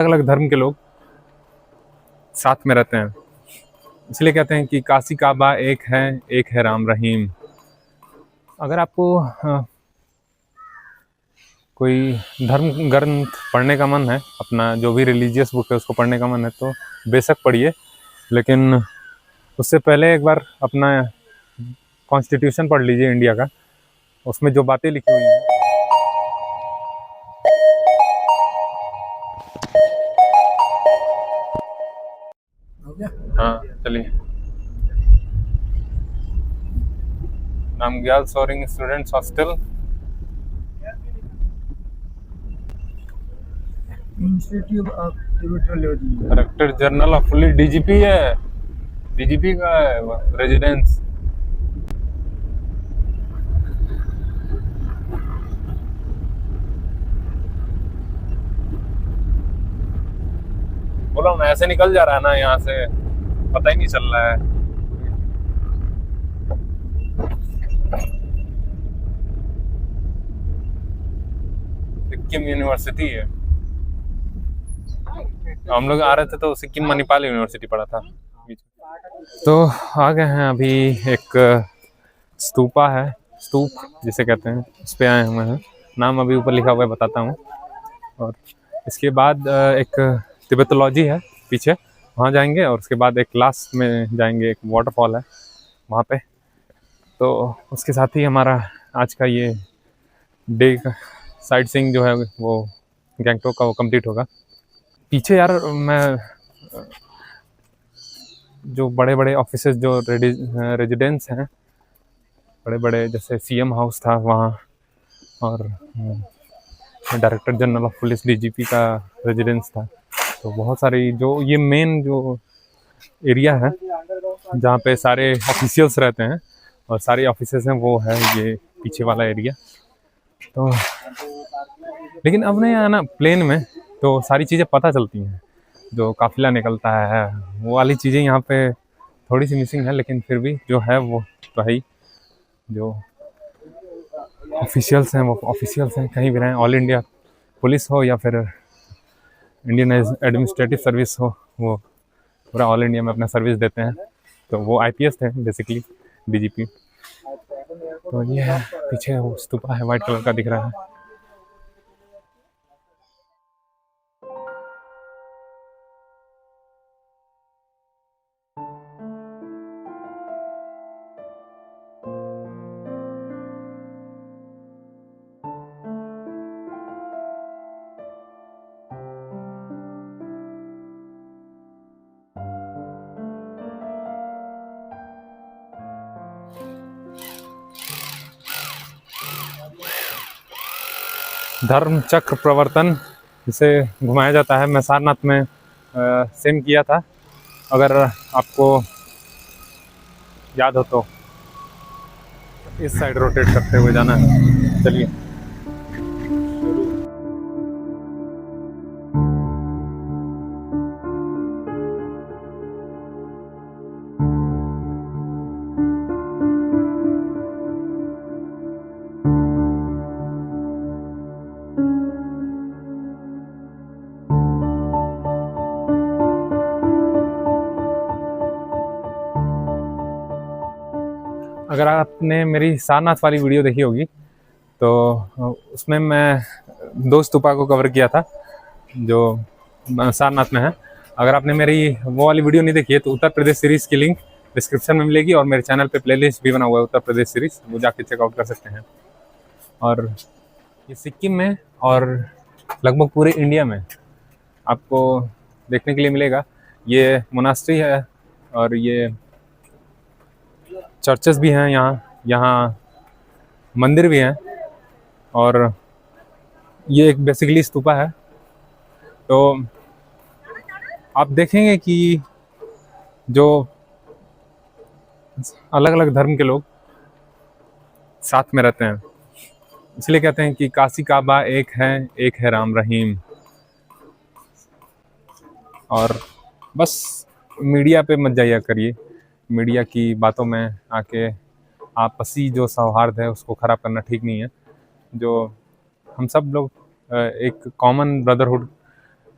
अलग अलग धर्म के लोग साथ में रहते हैं, इसलिए कहते हैं कि काशी काबा एक है राम रहीम। अगर आपको कोई धर्म ग्रंथ पढ़ने का मन है, अपना जो भी रिलीजियस बुक है उसको पढ़ने का मन है तो बेशक पढ़िए, लेकिन उससे पहले एक बार अपना कॉन्स्टिट्यूशन पढ़ लीजिए इंडिया का। उसमें जो बातें लिखी हुई हैं, हाँ चलिए। Namgyal Tsering students hostel, institute of Tibetology, director general of police, DGP है, डीजीपी का रेजिडेंस। बोला ना ऐसे निकल जा रहा है ना यहाँ से, पता ही नहीं चल रहा है। सिक्किम यूनिवर्सिटी है, हम लोग आ रहे थे तो सिक्किम मणिपाल यूनिवर्सिटी पढ़ा था। तो आ गए हैं अभी, एक स्तूपा है, स्तूप जिसे कहते हैं, उस पे आए हुए हैं। नाम अभी ऊपर लिखा हुआ है, बताता हूँ। और इसके बाद एक तिब्बतोलॉजी है पीछे, वहाँ जाएंगे। और उसके बाद एक लास्ट में जाएंगे, एक वाटरफॉल है वहाँ पे। तो उसके साथ ही हमारा आज का ये डे का साइट सीइंग जो है वो गैंगटॉक का वो कंप्लीट होगा। पीछे यार मैं जो बड़े बड़े ऑफिसेज जो रेजिडेंस हैं, बड़े बड़े, जैसे सीएम हाउस था वहाँ, और director general of police DGP का रेजिडेंस था। तो बहुत सारी जो ये मेन जो एरिया है जहाँ पे सारे ऑफिशियल्स रहते हैं और सारे ऑफिसेज हैं, वो है ये पीछे वाला एरिया। तो लेकिन अब नहीं आना प्लेन में तो सारी चीज़ें पता चलती हैं, जो काफिला निकलता है वो वाली चीज़ें यहाँ पे थोड़ी सी मिसिंग है, लेकिन फिर भी जो है वो तो है ही। जो ऑफिशियल्स हैं वो ऑफिशियल्स हैं, कहीं भी रहें, ऑल इंडिया पुलिस हो या फिर इंडियन एडमिनिस्ट्रेटिव सर्विस हो, वो पूरा ऑल इंडिया में अपना सर्विस देते हैं। तो वो आईपीएस थे बेसिकली, डीजीपी। तो ये है पीछे वो स्तूपा है, वाइट कलर का दिख रहा है। धर्म चक्र प्रवर्तन जिसे घुमाया जाता है, मैं सारनाथ में सेम किया था, अगर आपको याद हो तो। इस साइड रोटेट करते हुए जाना है, चलिए। अगर आपने मेरी सारनाथ वाली वीडियो देखी होगी तो उसमें मैं दो स्तूपा को कवर किया था जो सारनाथ में है। अगर आपने मेरी वो वाली वीडियो नहीं देखी है तो उत्तर प्रदेश सीरीज़ की लिंक डिस्क्रिप्शन में मिलेगी, और मेरे चैनल पे प्लेलिस्ट भी बना हुआ है उत्तर प्रदेश सीरीज़, वो जाके चेकआउट कर सकते हैं। और ये सिक्किम में और लगभग पूरे इंडिया में आपको देखने के लिए मिलेगा। ये मोनास्ट्री है और ये चर्चेस भी हैं, यहाँ मंदिर भी हैं, और ये एक बेसिकली स्तूपा है। तो आप देखेंगे कि जो अलग अलग धर्म के लोग साथ में रहते हैं, इसलिए कहते हैं कि काशी काबा एक है राम रहीम। और बस मीडिया पे मत जाया करिए, मीडिया की बातों में आके आपसी जो सौहार्द है उसको ख़राब करना ठीक नहीं है। जो हम सब लोग एक कॉमन ब्रदरहुड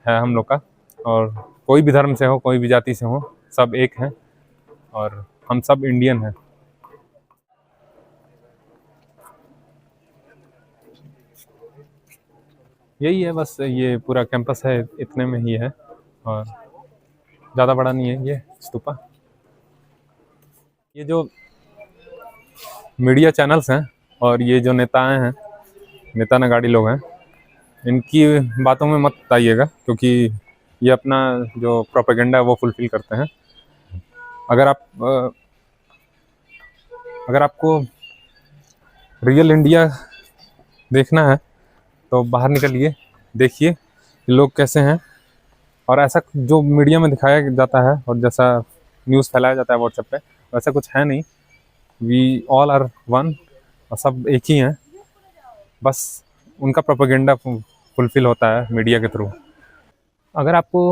है हम लोग का। और कोई भी धर्म से हो, कोई भी जाति से हो, सब एक हैं और हम सब इंडियन हैं। यही है बस, ये पूरा कैंपस है, इतने में ही है और ज़्यादा बड़ा नहीं है ये स्तूपा। ये जो मीडिया चैनल्स हैं और ये जो नेताएं हैं, नेता नगाड़ी लोग हैं, इनकी बातों में मत आइएगा, क्योंकि ये अपना जो प्रोपेगेंडा है वो फुलफिल करते हैं। अगर आप अगर आपको रियल इंडिया देखना है तो बाहर निकलिए, देखिए कि लोग कैसे हैं। और ऐसा जो मीडिया में दिखाया जाता है और जैसा न्यूज़ फैलाया जाता है व्हाट्सएप पे, वैसा कुछ है नहीं। वी ऑल आर वन, और सब एक ही हैं, बस उनका प्रोपेगेंडा फुलफिल होता है मीडिया के थ्रू। अगर आपको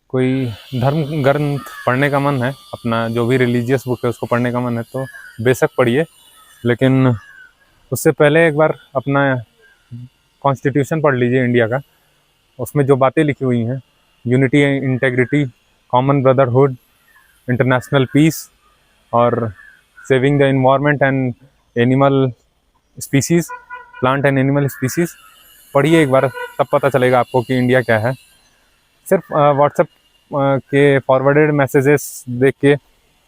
कोई धर्म ग्रंथ पढ़ने का मन है, अपना जो भी रिलीजियस बुक है उसको पढ़ने का मन है, तो बेशक पढ़िए, लेकिन उससे पहले एक बार अपना कॉन्स्टिट्यूशन पढ़ लीजिए इंडिया का। उसमें जो बातें लिखी हुई हैं, unity, integrity, common brotherhood, international peace और saving the environment and animal species, plant and animal species, पढ़िए एक बार, तब पता चलेगा आपको कि इंडिया क्या है। सिर्फ व्हाट्सएप के फॉरवर्डेड मैसेजेस देख के,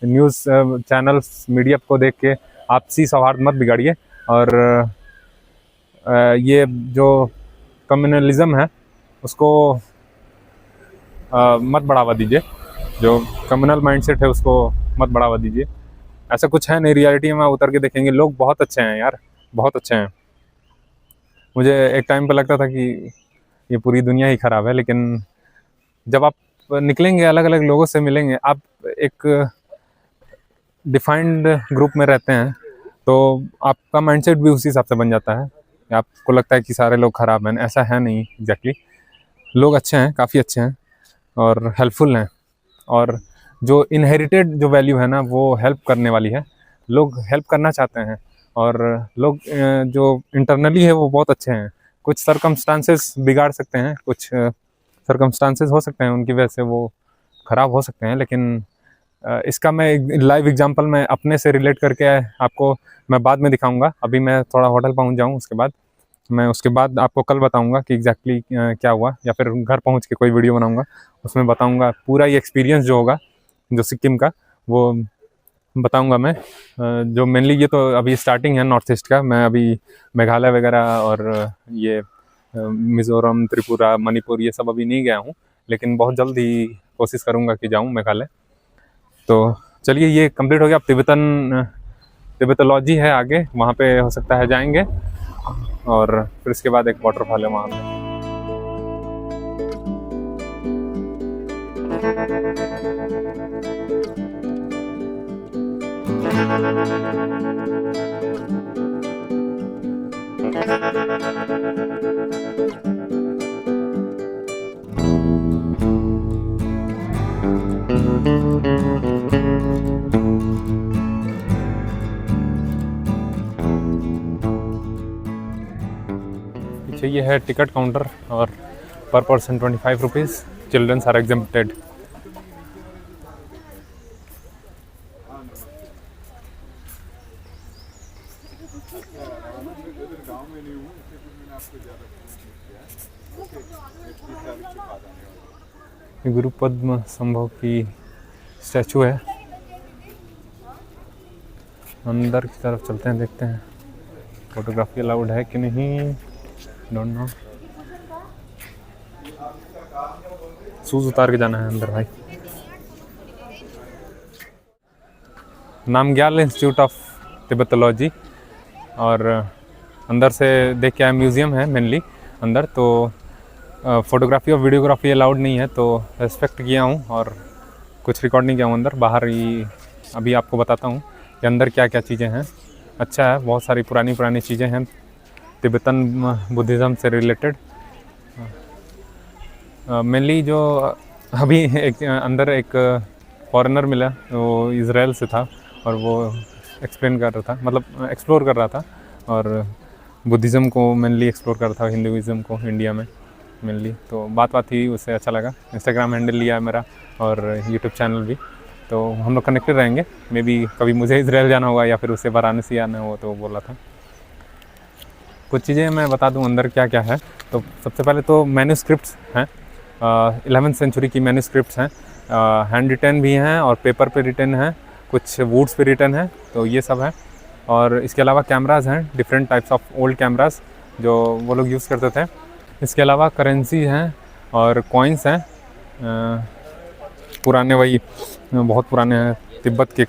न्यूज़ चैनल्स, मीडिया को देख के आपसी सौहार्द मत बिगाड़िए। और ये जो कम्युनलिज्म है उसको मत बढ़ावा दीजिए, जो कम्युनल माइंडसेट है उसको मत बढ़ावा दीजिए। ऐसा कुछ है नहीं, रियलिटी में उतर के देखेंगे, लोग बहुत अच्छे हैं यार, बहुत अच्छे हैं। मुझे एक टाइम पे लगता था कि ये पूरी दुनिया ही ख़राब है, लेकिन जब आप निकलेंगे, अलग अलग लोगों से मिलेंगे, आप एक डिफाइंड ग्रुप में रहते हैं, तो आपका माइंडसेट भी उसी हिसाब से बन जाता है। आपको लगता है कि सारे लोग ख़राब हैं, ऐसा है नहीं एग्जैक्टली। लोग अच्छे हैं, काफ़ी अच्छे हैं और हेल्पफुल हैं। और जो इनहेरिटेड जो वैल्यू है ना, वो हेल्प करने वाली है। लोग हेल्प करना चाहते हैं और लोग जो इंटरनली है वो बहुत अच्छे हैं। कुछ सर्कमस्टांसेस बिगाड़ सकते हैं, कुछ सर्कमस्टांसेस हो सकते हैं उनकी वजह से वो ख़राब हो सकते हैं, लेकिन इसका मैं एक लाइव एग्जांपल मैं अपने से रिलेट करके आपको मैं बाद में दिखाऊंगा। अभी मैं थोड़ा होटल पहुंच जाऊं, उसके बाद आपको कल बताऊंगा कि एग्जैक्टली क्या हुआ, या फिर घर पहुंच के कोई वीडियो बनाऊंगा, उसमें बताऊंगा पूरा ये एक्सपीरियंस जो होगा जो सिक्किम का, वो बताऊंगा मैं। जो मेनली ये तो अभी स्टार्टिंग है नॉर्थ ईस्ट का। मैं अभी मेघालय वगैरह और ये मिज़ोरम, त्रिपुरा, मणिपुर, ये सब अभी नहीं गया हूँ, लेकिन बहुत जल्द ही कोशिश करूँगा कि जाऊँ मेघालय। तो चलिए, ये कंप्लीट हो गया। अब तिब्बतोलॉजी है आगे, वहाँ पे हो सकता है जाएंगे, और फिर इसके बाद एक वाटरफॉल है वहाँ पे। पीछे ये है टिकट काउंटर, और per person 25 rupees, childrens are exempted. Guru पद्म संभव की स्टैचू है। अंदर की तरफ चलते हैं, देखते हैं फोटोग्राफी अलाउड है कि नहीं, डोंट नो। शूज उतार के जाना है अंदर भाई। नामग्याल इंस्टीट्यूट ऑफ तिब्बतोलॉजी, और अंदर से देख के आया, म्यूज़ियम है मेनली अंदर, तो फ़ोटोग्राफी और वीडियोग्राफी अलाउड नहीं है, तो रेस्पेक्ट किया हूँ और कुछ रिकॉर्ड नहीं किया हूँ अंदर। बाहर ही अभी आपको बताता हूँ कि अंदर क्या क्या चीज़ें हैं। अच्छा है, बहुत सारी पुरानी चीज़ें हैं तिब्बतन बुद्धिज़्म से रिलेटेड। मेनली जो अभी अंदर एक फॉरेनर मिला, वो इज़राइल से था, और वो एक्सप्लेन कर रहा था, मतलब एक्सप्लोर कर रहा था, और बुद्धिज़्म को मेनली एक्सप्लोर कर रहा था, हिंदुइज़्म को इंडिया में। मेनली। तो बात हुई उससे अच्छा लगा। इंस्टाग्राम हैंडल लिया है मेरा और यूट्यूब चैनल भी, तो हम लोग कनेक्टेड रहेंगे। मे बी कभी मुझे इजराइल जाना होगा या फिर उससे वाराणसी आना हो, तो बोला था। कुछ चीज़ें मैं बता दूं अंदर क्या क्या है। तो सबसे पहले तो मैन्यूस्क्रिप्ट्स हैं, 11वीं सेंचुरी की मैन्यूस्क्रिप्ट्स हैं, हैंड रिटन भी हैं और पेपर पे रिटन हैं, कुछ वुड्स पे रिटन है, तो ये सब है। और इसके अलावा कैमराज हैं, different types of old cameras जो वो लोग यूज़ करते थे। इसके अलावा करेंसी हैं और कॉइन्स हैं, पुराने, वही बहुत पुराने हैं। तिब्बत की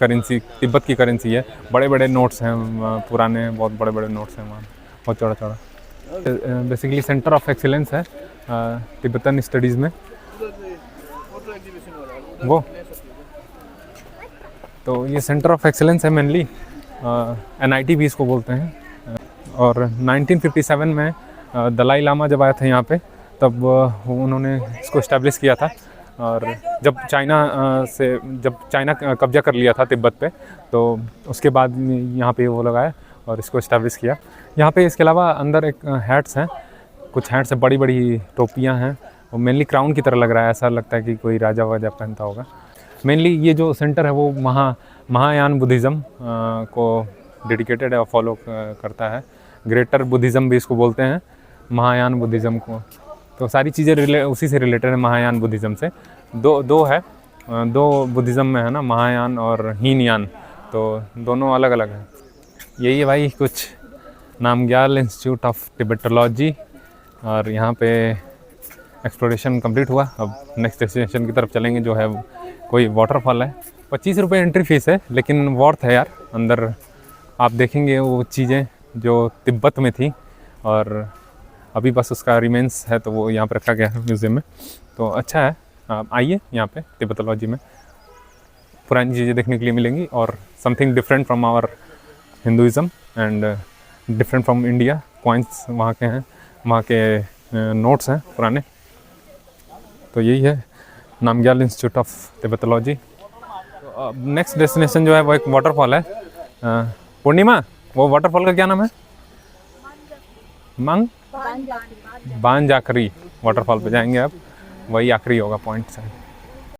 करेंसी है। बड़े बड़े नोट्स हैं, पुराने बहुत बड़े बड़े नोट्स हैं वहाँ, बहुत चौड़ा चौड़ा। बेसिकली सेंटर ऑफ एक्सीलेंस है तिब्बतन स्टडीज़ में वो। तो ये सेंटर ऑफ एक्सीलेंस है मेनली, NIT भी इसको बोलते हैं। और 1957 में दलाई लामा जब आया था यहाँ पे, तब उन्होंने इसको इस्टेब्लिश किया था। और जब चाइना कब्जा कर लिया था तिब्बत पे, तो उसके बाद यहाँ पे वो लगाया और इसको इस्टेब्लिश किया यहाँ पे। इसके अलावा अंदर एक हैट्स हैं, कुछ हैट्स हैं, बड़ी बड़ी टोपियाँ हैं, वो मेनली क्राउन की तरह लग रहा है, ऐसा लगता है कि कोई राजा वाजा पहनता होगा। मेनली ये जो सेंटर है वो महायान बुद्धिज़्म को डेडिकेटेड है और फॉलो करता है। ग्रेटर बुद्धिज़्म भी इसको बोलते हैं, महायान बुद्धिज़्म को। तो सारी चीज़ें उसी से रिलेटेड है, महायान बुद्धिज़्म से। दो बुद्धिज़्म में है ना, महायान और हीनयान, तो दोनों अलग अलग हैं। यही है भाई कुछ नामग्याल इंस्टीट्यूट ऑफ टिबेटोलॉजी। और यहाँ पे एक्सप्लोरेशन कंप्लीट हुआ। अब नेक्स्ट डेस्टिनेशन की तरफ चलेंगे, जो है कोई वाटरफॉल है। 25 रुपये एंट्री फीस है, लेकिन वर्थ है यार। अंदर आप देखेंगे वो चीज़ें जो तिब्बत में थी, और अभी बस उसका रिमेंस है, तो वो यहाँ पर रखा गया है म्यूज़ियम में। तो अच्छा है, आप आइए यहाँ पे तिब्बतोलॉजी में, पुरानी चीज़ें देखने के लिए मिलेंगी और something different from our Hinduism and different from India. Coins वहाँ के हैं, वहाँ के नोट्स हैं पुराने। तो यही है Namgyal institute of Tibetology. Next destination जो है वो एक वाटरफॉल है। पूर्णिमा, वो वाटरफॉल का क्या नाम है? बांजाकरी वाटरफॉल पे जाएंगे अब, वही आखिरी होगा पॉइंट से।